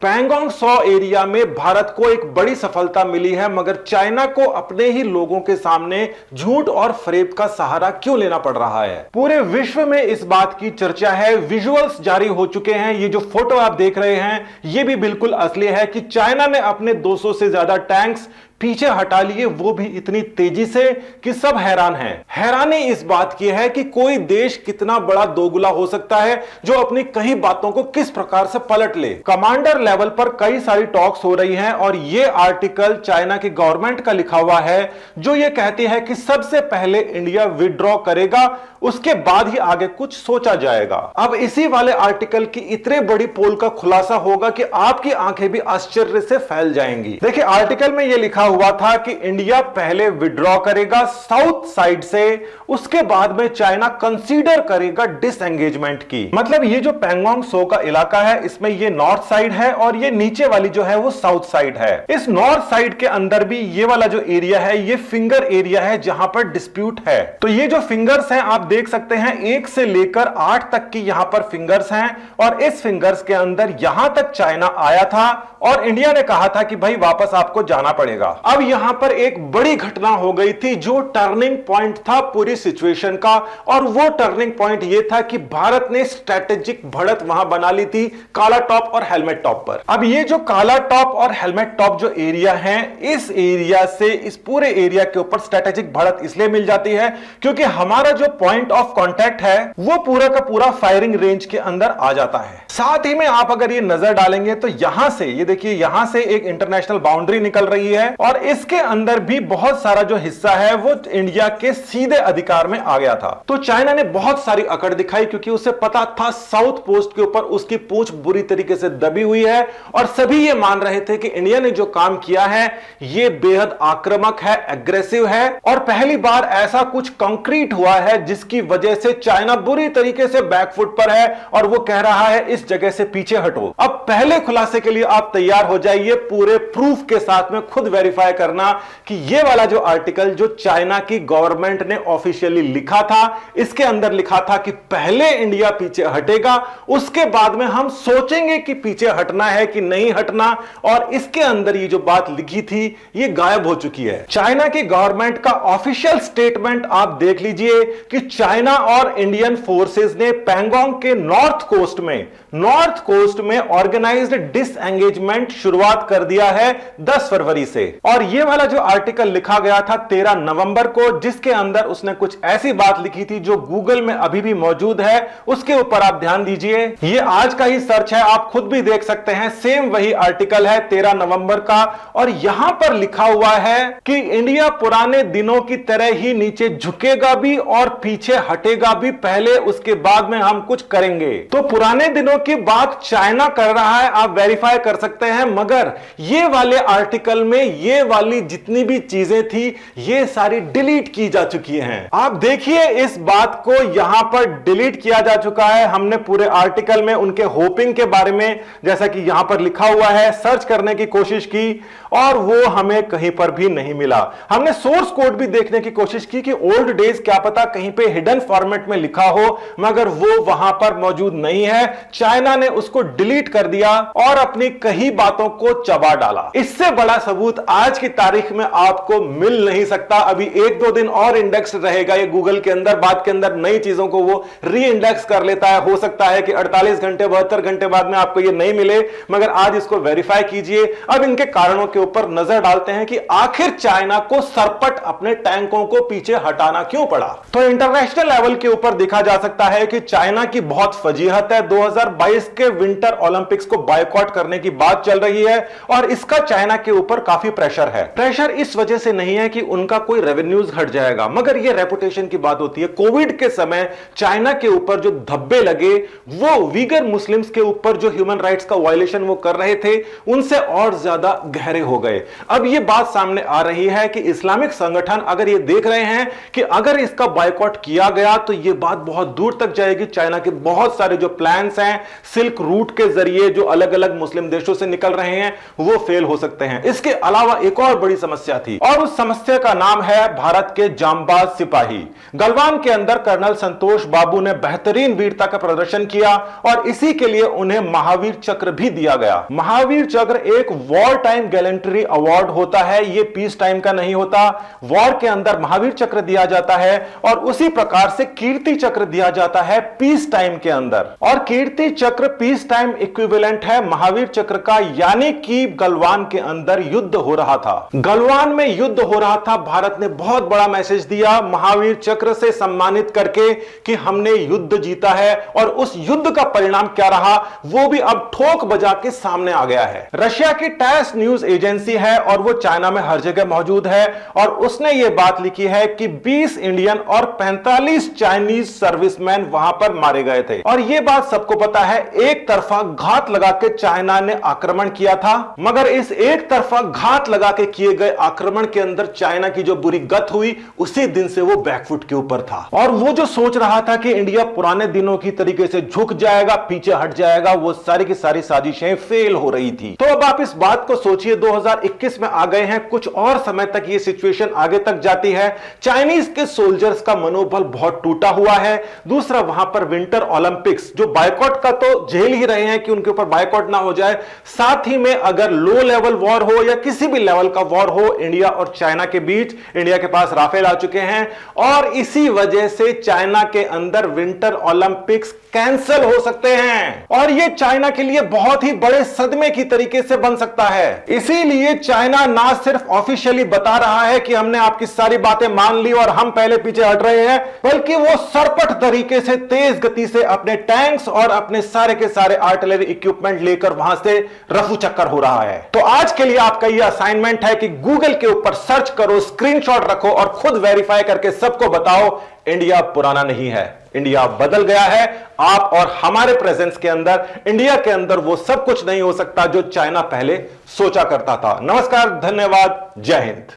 पैंगोंग सौ एरिया में भारत को एक बड़ी सफलता मिली है, मगर चाइना को अपने ही लोगों के सामने झूठ और फरेब का सहारा क्यों लेना पड़ रहा है। पूरे विश्व में इस बात की चर्चा है। विजुअल्स जारी हो चुके हैं। ये जो फोटो आप देख रहे हैं ये भी बिल्कुल असली है कि चाइना ने अपने 200 से ज्यादा टैंक्स पीछे हटा लिए, वो भी इतनी तेजी से कि सब हैरान हैं। हैरानी इस बात की है कि कोई देश कितना बड़ा दोगला हो सकता है जो अपनी कई बातों को किस प्रकार से पलट ले। कमांडर लेवल पर कई सारी टॉक्स हो रही हैं और ये आर्टिकल चाइना की गवर्नमेंट का लिखा हुआ है जो ये कहती है कि सबसे पहले इंडिया विड्रॉ करेगा, उसके बाद ही आगे कुछ सोचा जाएगा। अब इसी वाले आर्टिकल की इतने बड़ी पोल का खुलासा होगा कि आपकी आंखें भी आश्चर्य से फैल जाएंगी। देखिए, आर्टिकल में यह लिखा हुआ था कि इंडिया पहले विड्रॉ करेगा साउथ साइड से, उसके बाद में चाइना कंसीडर करेगा डिसएंगेजमेंट की। मतलब ये जो पैंगोंग सो का इलाका है इसमें ये नॉर्थ साइड है और ये नीचे वाली जो है वो साउथ साइड है। इस नॉर्थ साइड के अंदर भी ये वाला जो एरिया है ये फिंगर एरिया है जहां पर डिस्प्यूट है। तो ये जो फिंगर्स हैं आप देख सकते हैं 1 से लेकर 8 तक की यहां पर फिंगर्स हैं और इस फिंगर्स के अंदर यहां तक चाइना आया था और इंडिया ने कहा था कि भाई वापस आपको जाना पड़ेगा। अब यहां पर एक बड़ी घटना हो गई थी जो टर्निंग पॉइंट था पूरी सिचुएशन का, और वो टर्निंग पॉइंट ये था कि भारत ने स्ट्रेटेजिक बढ़त वहां बना ली थी काला टॉप और हेलमेट टॉप पर। अब ये जो काला टॉप और हेलमेट टॉप जो एरिया है, इस एरिया से इस पूरे एरिया के ऊपर स्ट्रेटेजिक बढ़त इसलिए मिल जाती है क्योंकि हमारा जो पॉइंट ऑफ कांटेक्ट है वो पूरा का पूरा फायरिंग रेंज के अंदर आ जाता है। साथ ही में आप अगर ये नजर डालेंगे तो यहां से ये देखिए, यहां से एक इंटरनेशनल बाउंड्री निकल रही है और इसके अंदर भी बहुत सारा जो हिस्सा है वो इंडिया के सीधे अधिकार में आ गया था। तो चाइना ने बहुत सारी अकड़ दिखाई क्योंकि उसे पता था साउथ पोस्ट के ऊपर उसकी पूंछ बुरी तरीके से दबी हुई है और सभी ये मान रहे थे कि इंडिया ने जो काम किया है ये बेहद आक्रामक है, एग्रेसिव है और पहली बार ऐसा कुछ कंक्रीट हुआ है जिसकी वजह से चाइना बुरी तरीके से बैकफुट पर है और वो कह रहा है इस जगह से पीछे हटो। अब पहले खुलासे के लिए आप तैयार हो जाइए, पूरे प्रूफ के साथ में खुद वेरीफाई करना कि ये वाला जो आर्टिकल जो चाइना की गवर्नमेंट ने ऑफिशियली लिखा था, इसके अंदर लिखा था कि पहले इंडिया पीछे हटेगा, उसके बाद में हम सोचेंगे कि पीछे हटना है कि नहीं हटना, और इसके अंदर ये जो बात लिखी थी ये गायब हो चुकी है। चाइना की गवर्नमेंट का ऑफिशियल स्टेटमेंट आप देख लीजिए कि चाइना और इंडियन फोर्सेस ने पैंगोंग के नॉर्थ कोस्ट में ऑर्गेनाइज्ड डिसएंगेजमेंट शुरुआत कर दिया है 10 फरवरी से। और ये वाला जो आर्टिकल लिखा गया था 13 नवंबर को, जिसके अंदर उसने कुछ ऐसी बात लिखी थी जो गूगल में अभी भी मौजूद है, उसके ऊपर आप ध्यान दीजिए। ये आज का ही सर्च है, आप खुद भी देख सकते हैं, सेम वही आर्टिकल है 13 नवंबर का और यहां पर लिखा हुआ है कि इंडिया पुराने दिनों की तरह ही नीचे झुकेगा भी और पीछे हटेगा भी, पहले उसके बाद में हम कुछ करेंगे। तो पुराने दिनों की बात चाइना कर रहा है, आप वेरीफाई कर सकते हैं, मगर ये वाले आर्टिकल में ये वाली जितनी भी चीजें थी ये सारी डिलीट की जा चुकी हैं। आप देखिए इस बात को, यहां पर डिलीट किया जा चुका है। हमने पूरे आर्टिकल में उनके होपिंग के बारे में, जैसा कि यहां पर लिखा हुआ है, सर्च करने की कोशिश की और वो हमें कहीं पर भी नहीं मिला। हमने सोर्स कोड भी देखने की कोशिश की कि ओल्ड डेज क्या पता कहीं पे हिडन फॉर्मेट में लिखा हो, मगर वो वहां पर मौजूद नहीं है। चाइना ने उसको डिलीट कर दिया और अपनी कई बातों को चबा डाला। इससे बड़ा सबूत आज की तारीख में आपको मिल नहीं सकता। अभी 1-2 दिन और इंडेक्स रहेगा ये गूगल के अंदर, बाद के अंदर नई चीजों को वो री इंडेक्स कर लेता है। हो सकता है कि 48 घंटे 72 घंटे बाद में आपको ये नहीं मिले, मगर आज इसको वेरीफाई कीजिए। अब इनके कारणों के ऊपर नजर डालते हैं कि आखिर चाइना को सरपट अपने टैंकों को पीछे हटाना क्यों पड़ा। तो इंटरनेशनल लेवल के ऊपर देखा जा सकता है कि चाइना की बहुत फजीहत है। 2022 के विंटर ओलंपिक्स को बायकॉट करने की बात चल रही है और इसका चाइना के ऊपर काफी प्रेशर है। प्रेशर इस वजह से नहीं है कि उनका कोई रेवेन्यूज घट जाएगा, मगर यह रेपुटेशन की बात होती है। कोविड के समय चाइना के ऊपर जो धब्बे लगे वो वीगर मुस्लिम्स के ऊपर जो ह्यूमन राइट्स का वायलेशन वो कर रहे थे उनसे और ज्यादा गहरे हो गए। अब यह बात सामने आ रही है कि इस्लामिक संगठन अगर ये देख रहे हैं कि अगर इसका बायकॉट किया गया तो यह बात बहुत दूर तक जाएगी। चाइना के बहुत सारे जो प्लान्स हैं सिल्क रूट के जरिए जो अलग अलग मुस्लिम देशों से निकल रहे हैं वो फेल हो सकते हैं। इसके अलावा एक और बड़ी समस्या थी और उस समस्या का नाम है भारत के जांबाज सिपाही। गलवान के अंदर कर्नल संतोष बाबू ने बेहतरीन वीरता का प्रदर्शन किया और इसी के लिए उन्हें महावीर चक्र भी दिया गया। महावीर चक्र एक वॉर टाइम गैलेंट्री अवार्ड होता है, ये पीस टाइम का नहीं होता। वॉर के अंदर महावीर चक्र दिया जाता है और उसी प्रकार से कीर्ति चक्र दिया जाता है पीस टाइम के अंदर। और कीर्ति चक्र पीस टाइम इक्विवेलेंट है महावीर चक्र का, यानी कि गलवान के अंदर युद्ध हो रहा था। गलवान में युद्ध हो रहा था, भारत ने बहुत बड़ा मैसेज दिया महावीर चक्र से सम्मानित करके कि हमने युद्ध जीता है। और उस युद्ध का परिणाम क्या रहा वो भी अब ठोक बजा के सामने आ गया है। रशिया की टैस न्यूज एजेंसी है और वो चाइना में हर जगह मौजूद है और उसने ये बात लिखी है कि 20 इंडियन और 45 चाइनीज सर्विसमैन वहां पर मारे गए थे। और ये बात सबको पता है, एक तरफा घात लगा के चाइना ने आक्रमण किया था, मगर इस एक तरफा घात लगा के किए गए आक्रमण के अंदर चाइना की जो बुरी गत हुई उसी दिन से वो बैकफुट के ऊपर था। और वो जो सोच रहा था कि इंडिया पुराने दिनों की तरीके से झुक जाएगा, पीछे हट जाएगा, वो सारी की सारी साजिशें फेल हो रही थी। तो अब आप इस बात को सोचिए, 2021 में आ गए हैं, कुछ और समय तक ये सिचुएशन आगे तक जाती है। चाइनीज के सोल्जर्स का मनोबल बहुत टूटा हुआ है। दूसरा, वहां पर विंटर ओलंपिक्स जो बायकॉट का तो झेल ही रहे हैं कि उनके ऊपर बायकॉट ना हो जाए, साथ ही में अगर लो लेवल वॉर हो या किसी भी लेवल का वॉर हो इंडिया और चाइना के बीच, इंडिया के पास राफेल आ चुके हैं और इसी वजह से चाइना के अंदर विंटर ओलंपिक्स कैंसिल हो सकते हैं। और यह चाइना के लिए बहुत ही बड़े सदमे की तरीके से बन सकता है। इसीलिए चाइना ना सिर्फ ऑफिशियली बता रहा है कि हमने आपकी सारी बातें मान ली और हम पहले पीछे हट रहे हैं, बल्कि वो सरपट तरीके से तेज गति से अपने टैंक्स और अपने सारे के सारे आर्टिलरी इक्विपमेंट लेकर वहां से रफू चक्कर हो रहा है। तो आज के लिए आपका यह असाइनमेंट है कि गूगल के ऊपर सर्च करो, स्क्रीनशॉट रखो और खुद वेरीफाई करके सबको बताओ इंडिया पुराना नहीं है, इंडिया बदल गया है। आप और हमारे प्रेजेंस के अंदर, इंडिया के अंदर वो सब कुछ नहीं हो सकता जो चाइना पहले सोचा करता था। नमस्कार, धन्यवाद, जय हिंद।